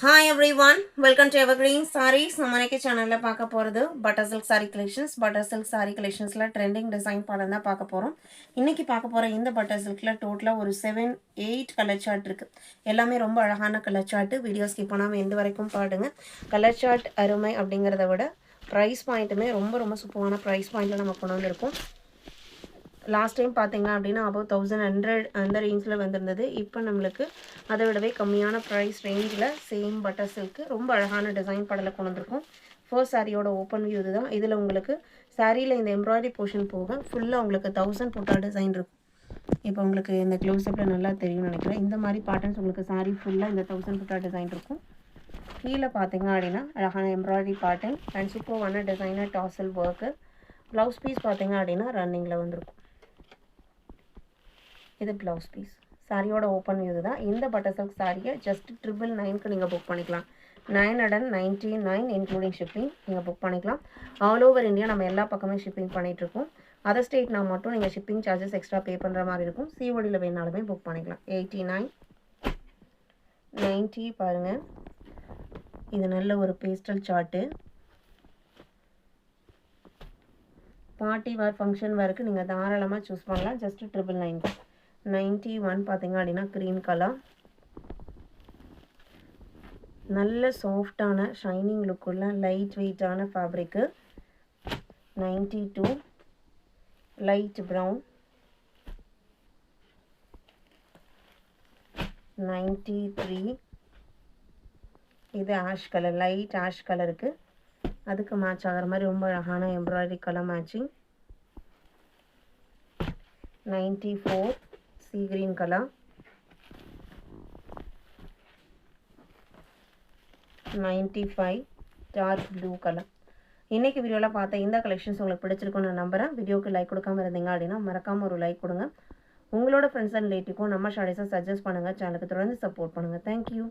Hi everyone, welcome to Evergreen Sarees. நம்ம இன்னைக்கு சேனல்ல பார்க்க போறது butter silk saree collections. Butter silk saree collectionsல ட்ரெண்டிங் டிசைன் பாடம் தான் பார்க்க போறோம். இன்னைக்கு பார்க்க போற இந்த பட்டர் சில்க்ல டோட்டலா ஒரு 7-8 கலர் சார்ட் இருக்கு. எல்லாமே ரொம்ப அழகான கலர் சார்ட். வீடியோ ஸ்கிப் பண்ணாம எண்டு வரைக்கும் பாருங்க. கலர் சார்ட் அருமை அப்படிங்கறத விட பிரைஸ் பாயிண்ட்டுமே ரொம்ப சூப்பரான பிரைஸ் பாயிண்ட்ல நம்ம கொண்டு வந்திருக்கோம். லாஸ்ட் டைம் பார்த்தீங்க அப்படின்னா அபவ் 1100 அந்த ரேஞ்சில் வந்திருந்தது. இப்போ நம்மளுக்கு அதை விடவே கம்மியான ப்ரைஸ் ரேஞ்சில் சேம் பட்டர் சில்க்கு ரொம்ப அழகான டிசைன் படலை கொண்டு வந்திருக்கும். ஃபர்ஸ்ட் சாரியோட ஓப்பன் வியூ இதுதான். இதில் உங்களுக்கு சாரியில் இந்த எம்ப்ராய்டரி போர்ஷன் போக ஃபுல்லாக உங்களுக்கு 1000 புட்டா டிசைன் இருக்கும். இப்போ உங்களுக்கு இந்த க்ளோஸ்அப்பில் நல்லா தெரியும்னு நினைக்கிறேன். இந்த மாதிரி பேட்டர்ன்ஸ் உங்களுக்கு சாரி ஃபுல்லாக இந்த 1000 புட்டா டிசைன் இருக்கும். கீழே பார்த்தீங்க அப்படின்னா அழகான எம்ப்ராய்டரி பேட்டர்ன் அண்ட் சூப்பரான designer tassel work. Blouse piece பார்த்தீங்க அப்படின்னா ரன்னிங்கில் வந்துருக்கும். இது ப்ளவுஸ் பீஸ். சாரியோட ஓப்பன் வியூ தான். இந்த பட்டர் சில்க் சாரியை ஜஸ்ட் 999க்கு நீங்கள் புக் பண்ணிக்கலாம். 999 இன்க்ளூடிங் ஷிப்பிங் நீங்கள் புக் பண்ணிக்கலாம். ஆல் ஓவர் இந்தியா நம்ம எல்லா பக்கமே ஷிப்பிங் பண்ணிகிட்ருக்கோம். அதர் ஸ்டேட்னா மட்டும் நீங்கள் ஷிப்பிங் சார்ஜஸ் எக்ஸ்ட்ரா பே பண்ணுற மாதிரி இருக்கும். சிஓடியில் வேணாலுமே புக் பண்ணிக்கலாம். 89 90 பாருங்கள். இது நல்ல ஒரு pastel chart. Party wear function வேருக்கு நீங்கள் தாராளமாக சூஸ் பண்ணலாம். ஜஸ்ட் 999. 91 பார்த்தீங்க அப்படின்னா க்ரீன் கலர். நல்ல சாஃப்டான ஷைனிங் லுக்குள்ள லைட் வெயிட்டான ஃபேப்ரிக்கு. 92 light brown. 93 இது ஆஷ் கலர், லைட் ஆஷ் கலருக்கு அதுக்கு மேட்ச் ஆகிற மாதிரி ரொம்ப அழகான embroidery colour matching. 94 sea green colour. 95 dark blue colour. இன்றைக்கி வீடியோவில் பார்த்த இந்த கலெக்ஷன்ஸ் உங்களுக்கு பிடிச்சிருக்குன்னு நான் நம்புகிறேன். வீடியோக்கு லைக் கொடுக்காம இருந்தீங்க அப்படின்னா மறக்காமல் ஒரு லைக் கொடுங்க. உங்களோட ஃப்ரெண்ட்ஸ் அண்ட் ரிலேட்டிவ்க்கும் நம்ம ஷாரீஸை சஜஸ்ட் பண்ணுங்கள். சேனலுக்கு தொடர்ந்து சப்போர்ட் பண்ணுங்கள். தேங்க்யூ.